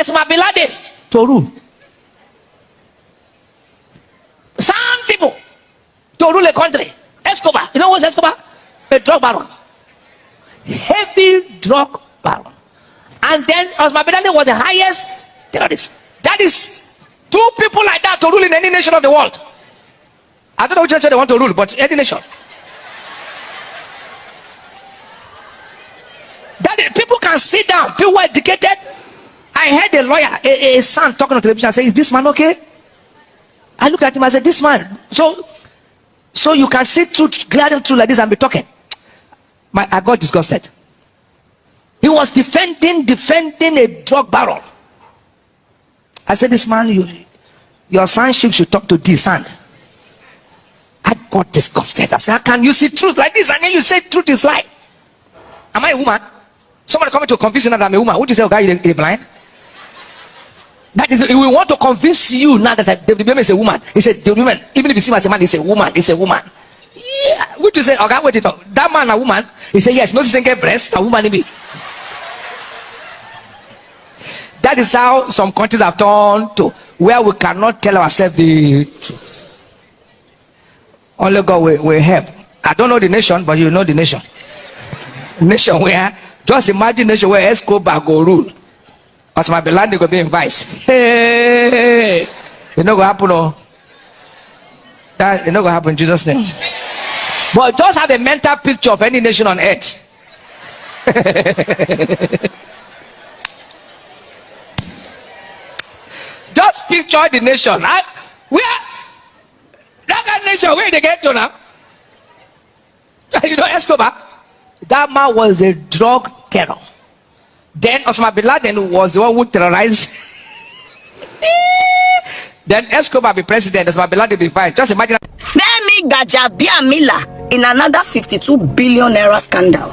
Osama bin Laden to rule. Some people to rule a country. Escobar. You know what's Escobar? A drug baron. Heavy drug baron. And then Osama bin Laden was the highest terrorist. That is 2 people like that to rule in any nation of the world. I don't know which nation they want to rule, but any nation. That is, people can sit down. People were educated. I heard a lawyer, a son talking on television, saying, "Is this man okay?" I looked at him and said, "This man, so you can sit through, glaring through like this and be talking." I got disgusted. He was defending a drug baron. I said, "This man, your sonship should talk to this hand." I got disgusted. I said, "How can you see truth like this and then you say truth is lie? Am I a woman? Somebody coming to convince you that I'm a woman. Would you say, okay, you're blind?" That is, we want to convince you now that David Ibiyeomie is a woman. He said, the woman, even if you see him as a man, he's a woman. He's a woman. Yeah. Would you say, okay, wait, that man a woman? He said, yes, no single breast, a woman in me. That is how some countries have turned to, where we cannot tell ourselves the truth. Only God will help. I don't know the nation, but you know the nation. Nation where, just imagine nation where Escobar go rule. Osama bin Laden go be in vice. Hey, it not gonna happen, no. That it not gonna happen in Jesus' name. But just have a mental picture of any nation on earth. Just picture the nation. Where that nation, where they get to now? You know, Escobar, that man was a drug terror. Then Osama bin Laden was the one who terrorized. Then Escobar be president, Osama bin Laden be vice. Just imagine. Femi Gbajabiamila in another 52 billion naira scandal.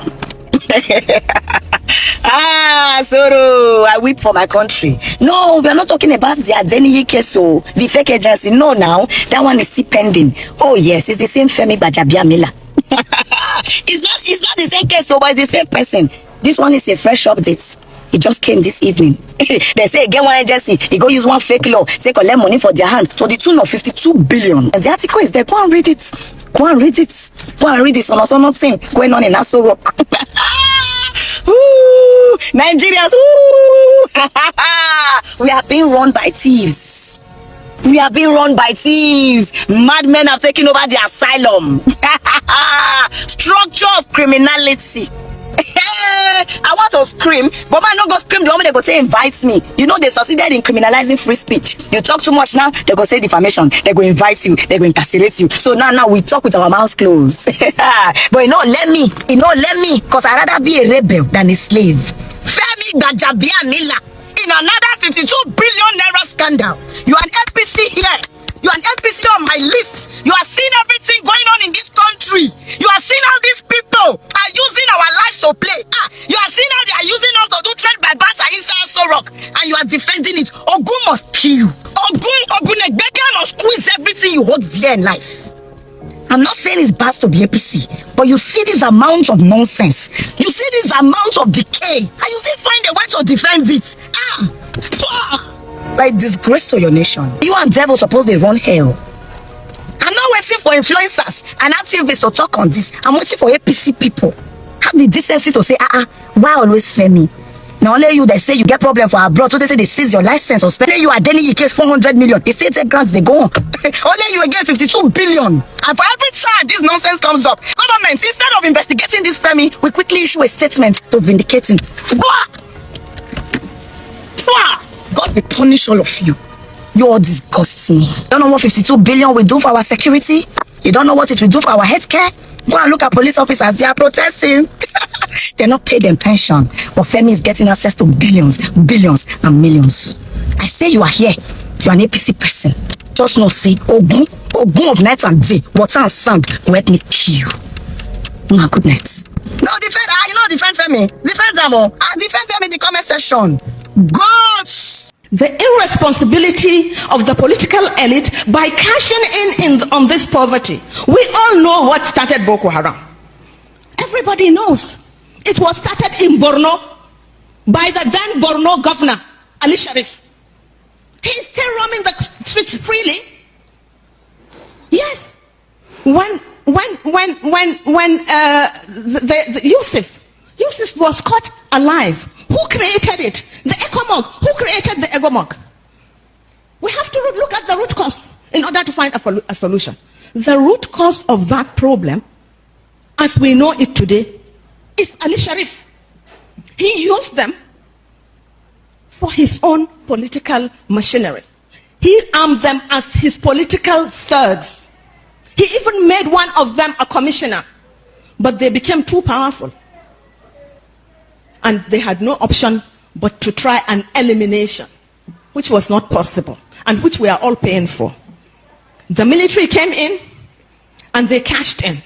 Soro, I weep for my country. No, we are not talking about the Adeniyi case, so the fake agency. No, now that one is still pending. Oh yes, it's the same Femi Gbajabiamila. It's not the same case, so but it's the same person. This one is a fresh update. It just came this evening. They say get one agency, he go use one fake law, take collect money for their hand to the tune of 52 billion. And the article is there. Go and read it. Go and read it. Go and read it. So also nothing going on in Aso Rock. Ooh, Nigerians. Ooh. We are being run by thieves. We are being run by thieves. Madmen have taken over the asylum. Structure of criminality. I want to scream, but man not go scream the moment they go say invites me. You know they've succeeded in criminalizing free speech. You talk too much now, they go say defamation, they go invite you, they go incarcerate you. So now we talk with our mouths closed. But you know, let me, because I'd rather be a rebel than a slave. Femi Gbajabiamila in another 52 billion naira scandal. You an APC here. You are an APC on my list. You are seeing everything going on in this country. You are seeing how these people are using our lives to play. You are seeing how they are using us to do trade by barter inside Aso Rock. And you are defending it. Ogun must kill you. Ogun must squeeze everything you hold dear in life. I'm not saying it's bad to be APC, but you see this amount of nonsense. You see this amount of decay. And you still find a way to defend it. Like disgrace to your nation. You and devil suppose they run hell. I'm not waiting for influencers and activists to talk on this. I'm waiting for APC people. Have the decency to say, why always Femi? Now only you that say you get problem for abroad, so they say they seize your license or spend. Only you are Adeniyi case 400 million. They say take grants, they go on. Only you again 52 billion. And for every time this nonsense comes up, government, instead of investigating this Femi, we quickly issue a statement to vindicate him. God will punish all of you. You all disgust me. You don't know what 52 billion will do for our security? You don't know what it will do for our healthcare? Go and look at police officers. They are protesting. They're not paid their pension. But Femi is getting access to billions, and millions. I say you are here. You are an APC person. Just know, say, Ogun of night and day, water and sand, let me kill you. My good night. No, defend. You know, defend Femi. Defend them all. Defend them in the comment section. Goats! The irresponsibility of the political elite by cashing in on this poverty. We all know what started Boko Haram. Everybody knows. It was started in Borno by the then Borno governor, Ali Sharif. He's still roaming the streets freely. Yes. When Yusuf was caught alive, who created it? The ECOMOG. Who created the ECOMOG? We have to look at the root cause in order to find a solution. The root cause of that problem, as we know it today, is Ali Sharif. He used them for his own political machinery. He armed them as his political thugs. He even made one of them a commissioner. But they became too powerful. And they had no option but to try an elimination, which was not possible, and which we are all paying for. The military came in, and they cashed in.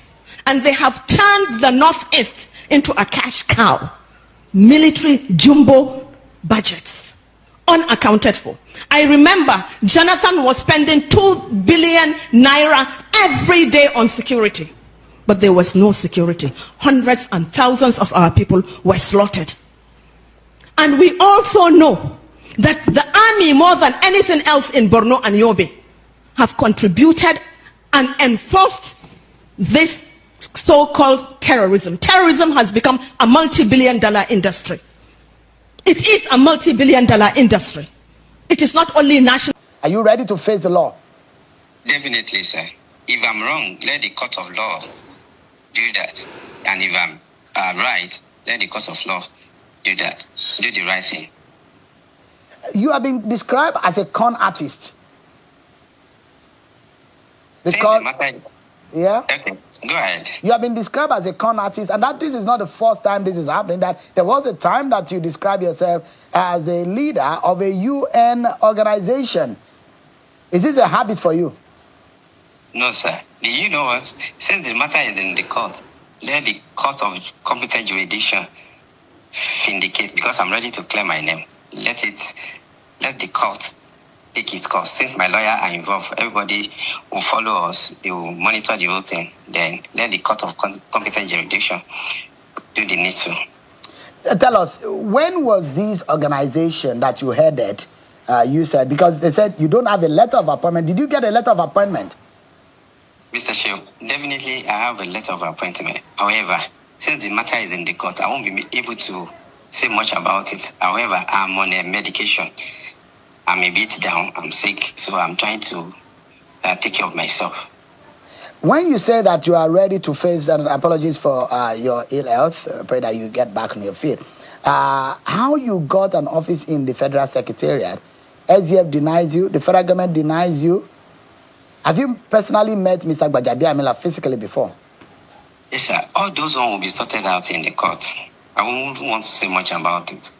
And they have turned the Northeast into a cash cow. Military jumbo budgets, unaccounted for. I remember Jonathan was spending 2 billion naira every day on security. But there was no security. Hundreds and thousands of our people were slaughtered. And we also know that the army, more than anything else in Borno and Yobe, have contributed and enforced this so-called terrorism. Terrorism has become a multi-billion-dollar industry. It is a multi-billion-dollar industry. It is not only national. Are you ready to face the law? Definitely, sir. If I'm wrong, let the court of law do that. And if I'm right, let the court of law do that. Do the right thing. You have been described as a con artist. Yeah? Okay, go ahead. You have been described as a con artist, and that this is not the first time this is happening. That there was a time that you described yourself as a leader of a UN organization. Is this a habit for you? No, sir. Do you know what? Since the matter is in the court, let the court of competent jurisdiction vindicate, because I'm ready to clear my name. Let the court take its course. Since my lawyer are involved, everybody will follow us. They will monitor the whole thing. Then let the court of competent jurisdiction do the needful. Tell us, when was this organization that you headed, you said, because they said you don't have a letter of appointment. Did you get a letter of appointment? Mr. Shew, definitely I have a letter of appointment. However, since the matter is in the court, I won't be able to say much about it. However, I'm on a medication. I'm a bit down. I'm sick. So I'm trying to take care of myself. When you say that you are ready to face, and apologies for your ill health, pray that you get back on your feet. How you got an office in the Federal Secretariat? SGF denies you. The federal government denies you. Have you personally met Mr. Ibiyeomie physically before? Yes, sir. All those ones will be sorted out in the court. I won't want to say much about it.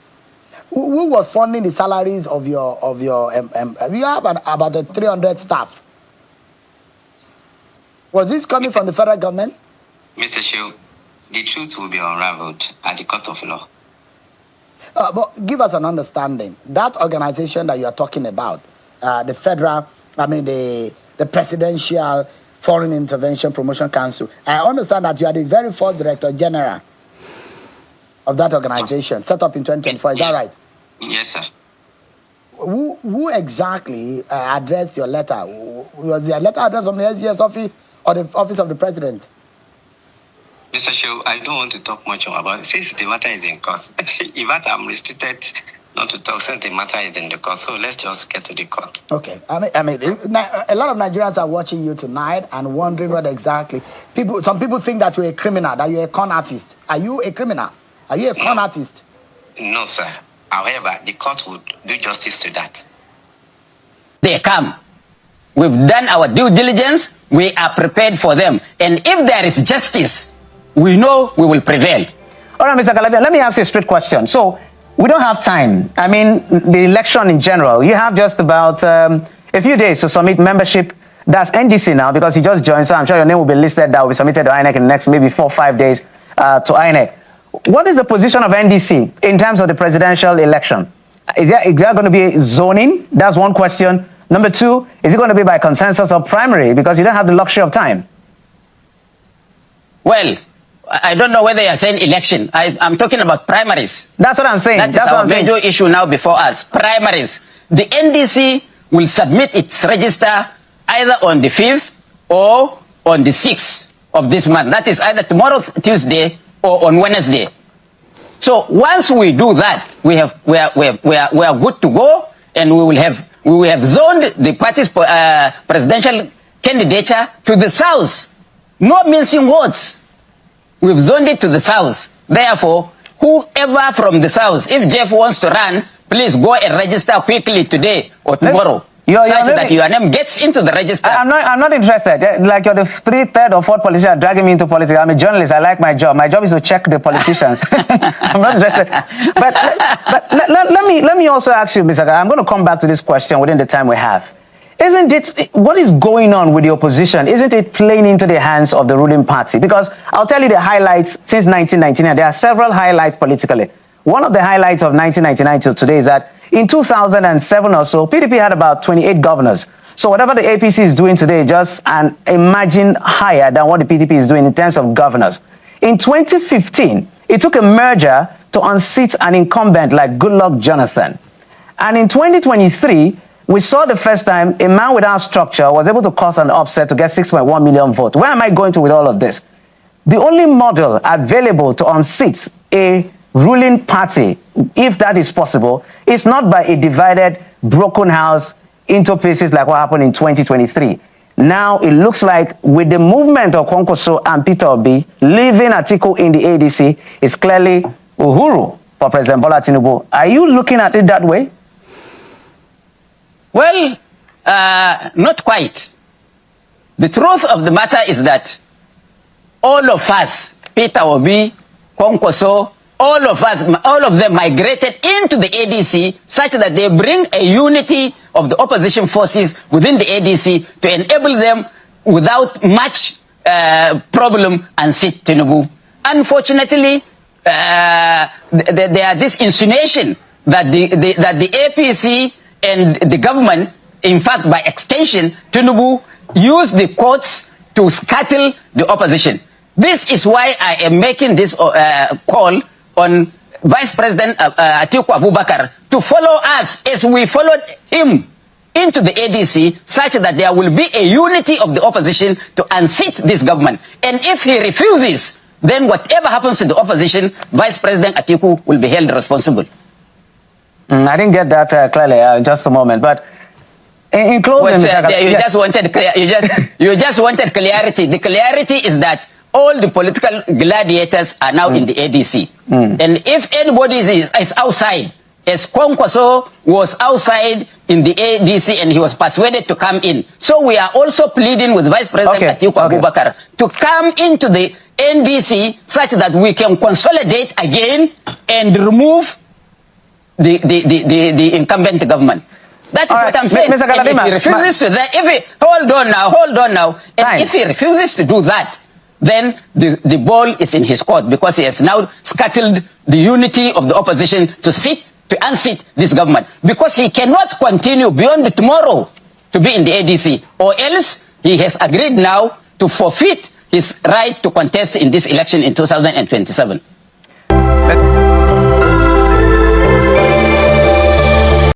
Who was funding the salaries of your you have about 300 staff. Was this coming from the federal government? Mr. Shew, the truth will be unraveled at the court of law. But give us an understanding. That organization that you are talking about, the federal, the Presidential Foreign Intervention Promotion Council, I understand that you are the very first Director General of that organization, set up in 2024. Is that right? Yes, sir. Who exactly addressed your letter? Was the letter addressed from the SGS office or the office of the president? Mr. Shew, I don't want to talk much about it. Since the matter is in court, in fact, I'm restricted not to talk since the matter is in the court. So let's just get to the court. Okay. A lot of Nigerians are watching you tonight and wondering what exactly. Some people think that you're a criminal, that you're a con artist. Are you a criminal? Are you a con artist? No, sir. However, the court would do justice to that. They come. We've done our due diligence. We are prepared for them. And if there is justice, we know we will prevail. All right, Mr. Kalabia, let me ask you a straight question. So, we don't have time. I mean, the election in general, you have just about a few days to submit membership. That's NDC now, because you just joined, so I'm sure your name will be listed. That will be submitted to INEC in the next maybe 4 or 5 days to INEC. What is the position of NDC in terms of the presidential election? Is there going to be zoning? That's one question. Number two, is it going to be by consensus or primary? Because you don't have the luxury of time. Well, I don't know whether you're saying election. I'm talking about primaries. That's what I'm saying. That's our major issue now before us. Primaries. The NDC will submit its register either on the 5th or on the 6th of this month. That is either tomorrow, Tuesday, or on Wednesday. So once we do that, we are good to go, and we will have zoned the party's presidential candidature to the south. No mincing words. We've zoned it to the south. Therefore, whoever from the south, if Jeff wants to run, please go and register quickly today or tomorrow. Such that your name gets into the register. I'm not interested. Like you're the 3rd, 3rd, or 4th politician dragging me into politics. I'm a journalist. I like my job. My job is to check the politicians. I'm not interested. But let me also ask you, Mr. I'm going to come back to this question within the time we have. Isn't it, what is going on with the opposition? Isn't it playing into the hands of the ruling party? Because I'll tell you the highlights since 1999. There are several highlights politically. One of the highlights of 1999 till today is that in 2007 or so, PDP had about 28 governors. So whatever the APC is doing today, just imagine higher than what the PDP is doing in terms of governors. In 2015, it took a merger to unseat an incumbent like Goodluck Jonathan. And in 2023, we saw the first time a man without structure was able to cause an upset to get 6.1 million votes. Where am I going to with all of this? The only model available to unseat a ruling party, if that is possible, is not by a divided, broken house into pieces like what happened in 2023. Now it looks like with the movement of Kwankwaso and Peter Obi leaving Atiku in the ADC, is clearly Uhuru for President Bola Tinubu. Are you looking at it that way? Well, not quite. The truth of the matter is that all of us, Peter Obi, Kwankwaso, all of them migrated into the ADC such that they bring a unity of the opposition forces within the ADC to enable them without much problem unseat Tinubu. Unfortunately, there are this insinuation that the APC and the government, in fact by extension, Tinubu, used the courts to scuttle the opposition. This is why I am making this call on Vice President Atiku Abubakar to follow us as we followed him into the ADC, such that there will be a unity of the opposition to unseat this government. And if he refuses, then whatever happens to the opposition, Vice President Atiku will be held responsible. I didn't get that clearly. Just a moment, but in closing, you just wanted clarity. The clarity is that all the political gladiators are now in the ADC. And if anybody is outside, as Kwankwaso was outside in the ADC and he was persuaded to come in. So we are also pleading with Vice President Atiku Abubakar to come into the NDC such that we can consolidate again and remove the incumbent government. That is what I'm saying. Mr. And if he refuses to that, hold on now. And if he refuses to do that, then the ball is in his court, because he has now scuttled the unity of the opposition to unseat this government. Because he cannot continue beyond tomorrow to be in the ADC, or else he has agreed now to forfeit his right to contest in this election in 2027.